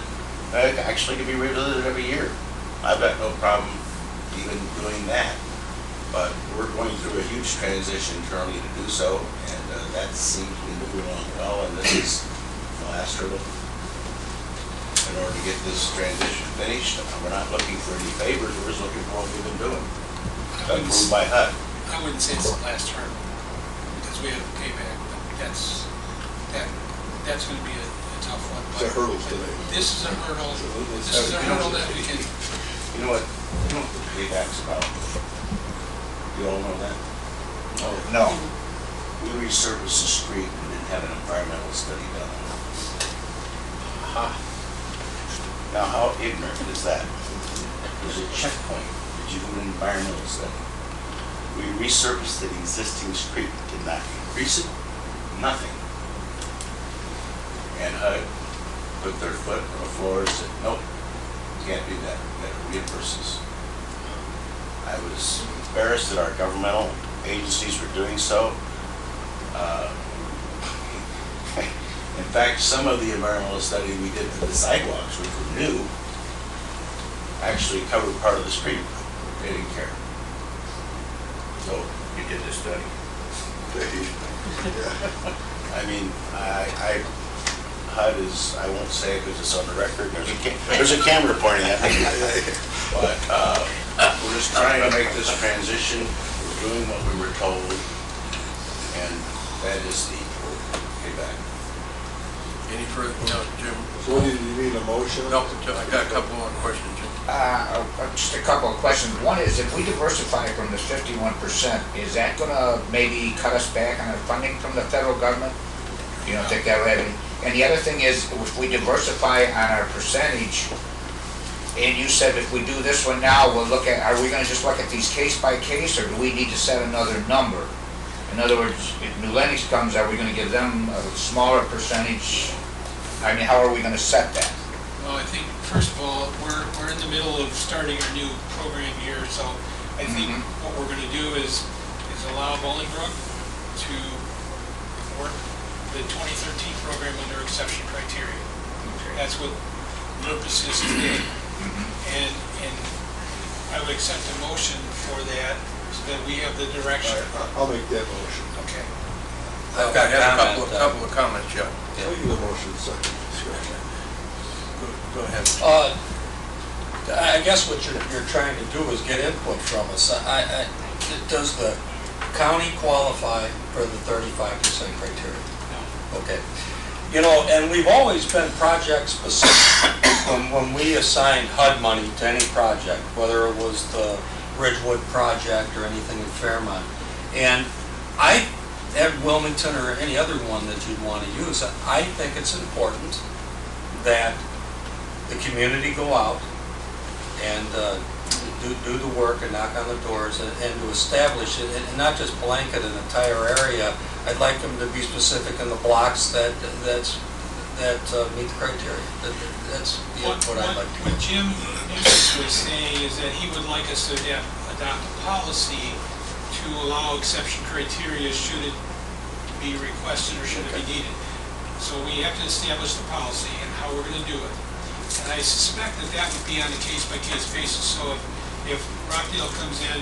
[SPEAKER 4] It actually can be revisited every year. I've got no problem even doing that. But we're going through a huge transition internally to do so, and that seems to be moving along well, and this is the last hurdle. In order to get this transition finished, we're not looking for any favors, we're just looking for what we've been doing. Approved by HUD.
[SPEAKER 1] I wouldn't say it's the last term, because we have a payback, but that's going to be a tough one.
[SPEAKER 9] It's a hurdle today.
[SPEAKER 1] This is a hurdle, that we can.
[SPEAKER 4] You know what the payback's about? You all know that?
[SPEAKER 7] No.
[SPEAKER 4] We resurfaced the street and didn't have an environmental study done on it. Now, how ignorant is that? There's a checkpoint. Did you do an environmental study? We resurfaced the existing street, did not increase it, nothing. And HUD put their foot on the floor and said, nope, can't do that. We gotta reimburse us. I was embarrassed that our governmental agencies were doing so. In fact, some of the environmental study we did for the sidewalks, which were new, actually covered part of the street. They didn't care. So you did this study. I mean, HUD is, I won't say it because it's on the record, there's a camera pointing at me. But gonna make this transition, we're doing what we were told, and that is the payback.
[SPEAKER 2] Any further, Jim?
[SPEAKER 9] So do you need a motion?
[SPEAKER 2] No, I got a couple more questions, Jim.
[SPEAKER 7] Just a couple of questions. One is, if we diversify from this 51%, is that gonna maybe cut us back on our funding from the federal government? You don't think that would have any? And the other thing is, if we diversify on our percentage, and you said if we do this one now, we'll look at, are we gonna just look at these case by case, or do we need to set another number? In other words, if New Lenox comes, are we gonna give them a smaller percentage? I mean, how are we gonna set that?
[SPEAKER 1] Well, I think, first of all, we're in the middle of starting our new program year, so I think what we're gonna do is allow Bolingbrook to work the 2013 program under exception criteria. That's what the purpose is today. And I would accept a motion for that, so that we have the direction.
[SPEAKER 9] I'll make that motion.
[SPEAKER 1] Okay.
[SPEAKER 2] I've got a couple of comments, Joe.
[SPEAKER 9] I'll give the motion second.
[SPEAKER 2] Go ahead.
[SPEAKER 12] I guess what you're trying to do is get input from us. Does the county qualify for the 35% criteria? No. Okay. You know, and we've always been project specific when we assigned HUD money to any project, whether it was the Ridgewood project or anything in Fairmont. And at Wilmington or any other one that you'd want to use, I think it's important that the community go out and do the work and knock on the doors and to establish it, and not just blanket an entire area. I'd like them to be specific in the blocks that meet the criteria. That's what I'd like to do.
[SPEAKER 1] What Jim Newsom was saying is that he would like us to adopt a policy to allow exception criteria should it be requested or should it be needed. So we have to establish the policy and how we're going to do it. And I suspect that would be on a case-by-case basis. So if Rockdale comes in,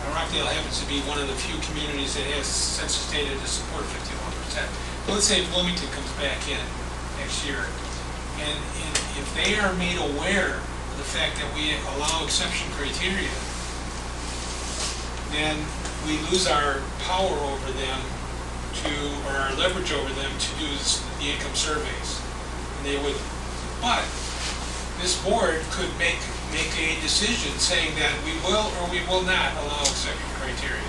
[SPEAKER 1] Rockdale happens to be one of the few communities that has census data to support 51%. But let's say Bloomington comes back in next year, and if they are made aware of the fact that we allow exception criteria, then we lose our power over them or our leverage over them to do the income surveys. And they would, but this board could make a decision saying that we will or we will not allow exception criteria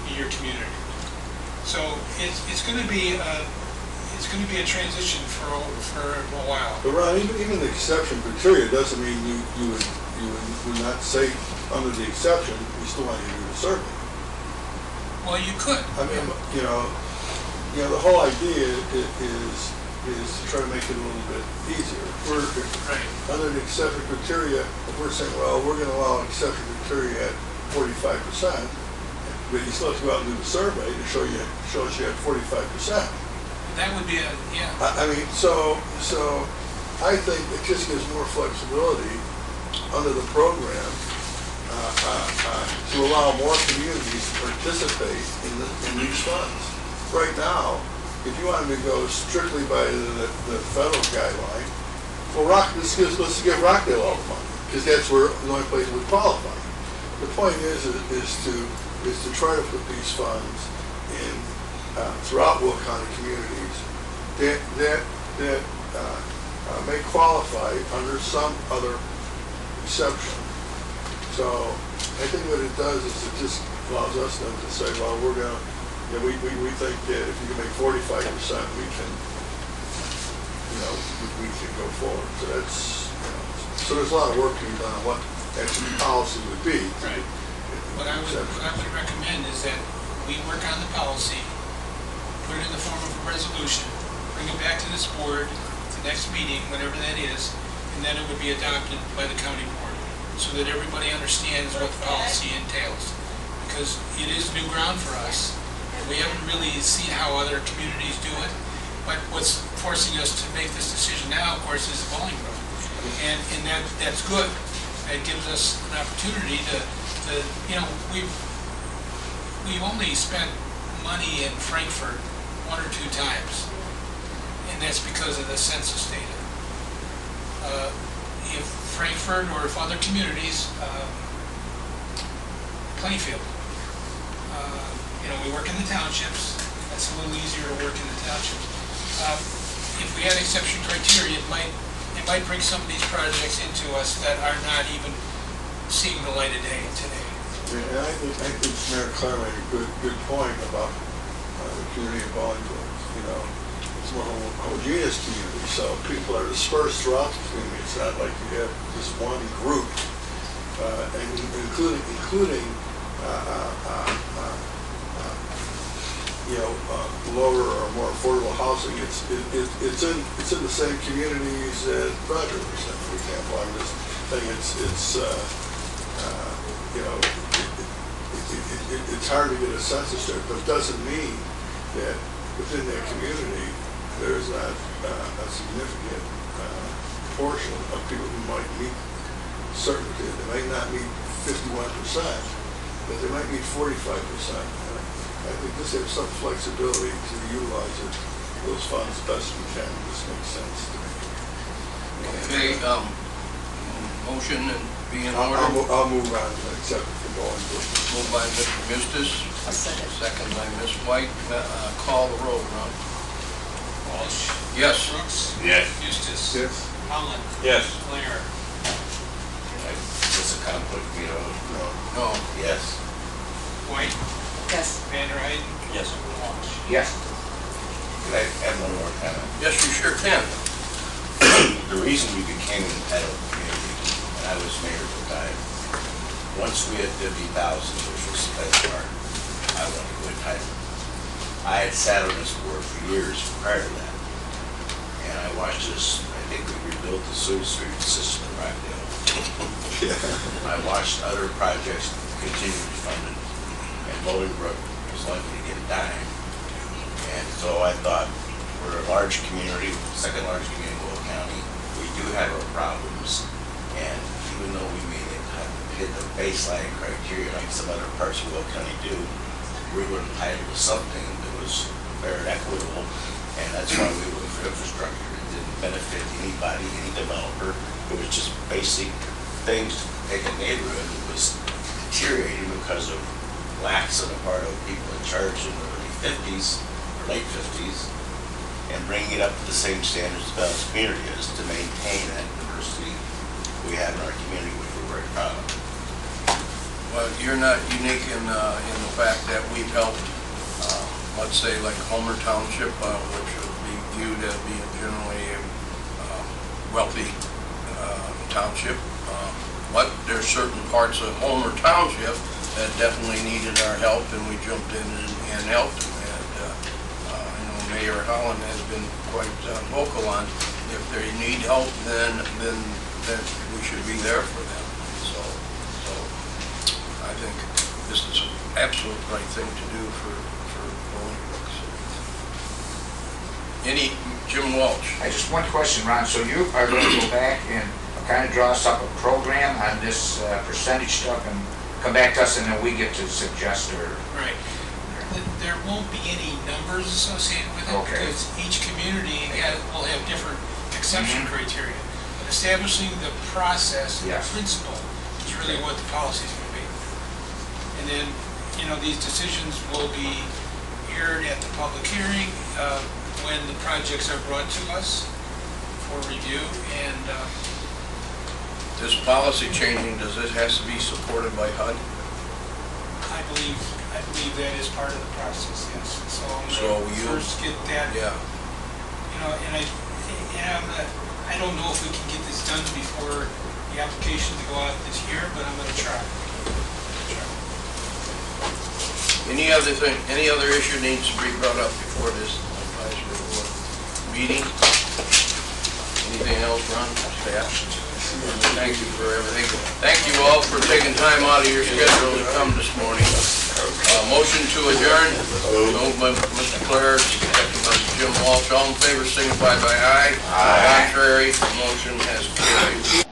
[SPEAKER 1] in your community. So it's going to be a transition for a while.
[SPEAKER 9] But Ron, even the exception criteria doesn't mean you would not say under the exception we still want you to do the survey.
[SPEAKER 1] Well, you could.
[SPEAKER 9] I mean, you know, the whole idea is to try to make it a little bit easier. Under the exception criteria, if we're saying, well, we're going to allow exception criteria at 45%, but you still have to go out and do the survey to show us you had 45%.
[SPEAKER 1] That would be
[SPEAKER 9] I mean, so I think it just gives more flexibility under the program to allow more communities to participate in these funds. Right now, if you wanted to go strictly by the federal guideline, well, let's give Rockdale all the money, because that's where the only place it would qualify. The point is to try to put these funds in throughout Will County communities that may qualify under some other exception. So I think what it does is it just allows us then to say, well, we're going to, we think that if you can make 45%, we can, we can go forward. So that's, so there's a lot of work to be done on what actually policy would be.
[SPEAKER 1] Right. What I would recommend is that we work on the policy, put it in the form of a resolution, bring it back to this board at the next meeting, whenever that is, and then it would be adopted by the county board, so that everybody understands what the policy entails. Because it is new ground for us. We haven't really seen how other communities do it, but what's forcing us to make this decision now, of course, is Bolingbrook. And that's good. It gives us an opportunity to we've only spent money in Frankfurt 1 or 2 times, and that's because of the census data. If Frankfurt or if other communities playing field. We work in the townships, that's a little easier to work in the townships. If we had exception criteria, it might bring some of these projects into us that are not even seeing the light of day today.
[SPEAKER 9] And I think Mayor Clare made a good point about the community of Bolingbrook. It's more homogeneous community, so people are dispersed throughout the community. It's not like you have just one group, and including lower or more affordable housing. It's in the same communities that Roger was in, for example. I'm just saying it's hard to get a census there, but it doesn't mean that within that community there's not a significant portion of people who might meet certain. They might not meet 51%, but they might meet 45%. I think this has some flexibility to utilize those funds best we can. This makes sense to me.
[SPEAKER 2] Okay, motion and be in order.
[SPEAKER 9] I'll move on, except for Bolingbrook.
[SPEAKER 2] Moved by Mr. Bustos. Second by Ms. White. Call the roll, Ron.
[SPEAKER 1] Walsh.
[SPEAKER 2] Yes.
[SPEAKER 1] Brooks.
[SPEAKER 6] Yes.
[SPEAKER 1] Eustace.
[SPEAKER 9] Yes.
[SPEAKER 1] Holland.
[SPEAKER 10] Yes.
[SPEAKER 1] Claire.
[SPEAKER 4] Is this a conflict,
[SPEAKER 9] No.
[SPEAKER 2] No.
[SPEAKER 4] Yes.
[SPEAKER 1] White.
[SPEAKER 3] Yes.
[SPEAKER 1] Vander Eyden.
[SPEAKER 10] Yes.
[SPEAKER 1] Walsh.
[SPEAKER 7] Yes.
[SPEAKER 4] Could I add one more comment?
[SPEAKER 2] Yes, you sure can.
[SPEAKER 4] The reason we became an entitled community, and I was mayor at the time, once we had 50,000, which was the benchmark, I wanted to go entitled. I had sat on this board for years prior to that, and I watched this. I think we rebuilt the sewage system in Rockdale. I watched other projects continue to be funded, and Bolingbrook was lucky to get a dime. And so I thought, we're a large community, second largest community in Will County. We do have our problems, and even though we may hit the baseline criteria like some other parts of Will County do, we were entitled to something that was fair and equitable, and that's why we went for infrastructure. It didn't benefit anybody, any developer. It was just basic things to make a neighborhood that was deteriorating because of lacks on the part of people in charge in the early 50s or late 50s, and bringing it up to the same standards the balanced community is to maintain that diversity we have in our community, which we're very proud of.
[SPEAKER 2] Well, you're not unique in the fact that we've helped, let's say, like Homer Township, which would be viewed as being generally a wealthy township. But there's certain parts of Homer Township that definitely needed our help, and we jumped in and helped them. And I know Mayor Holland has been quite vocal on if they need help, then we should be there for them. So I think this is an absolute right thing to do for Bolingbrook. Jim Walsh.
[SPEAKER 7] I just one question, Ron. So you are going to go back and kind of draw us up a program on this percentage stuff and come back to us, and then we get to suggest or...
[SPEAKER 1] Right. There won't be any numbers associated with it.
[SPEAKER 7] Okay.
[SPEAKER 1] Because each community will have different exception criteria. But establishing the process, the
[SPEAKER 7] Yes.
[SPEAKER 1] principle, is really what the policy is going to be. And then, these decisions will be aired at the public hearing when the projects are brought to us for review. And
[SPEAKER 2] This policy changing, does it has to be supported by HUD?
[SPEAKER 1] I believe that is part of the process, yes. So I'm
[SPEAKER 2] So
[SPEAKER 1] going to
[SPEAKER 2] you-
[SPEAKER 1] first get that.
[SPEAKER 2] Yeah.
[SPEAKER 1] I don't know if we can get this done before the application to go out this year, but I'm gonna try.
[SPEAKER 2] Any other issue needs to be brought up before this advisory board meeting? Anything else, Ron? Staff? Thank you for everything. Thank you all for taking time out of your schedule to come this morning. Motion to adjourn. Moved by Mr. Clare, second by Jim Walsh. All in favor, signify by aye. Aye. Contrary, motion has carried.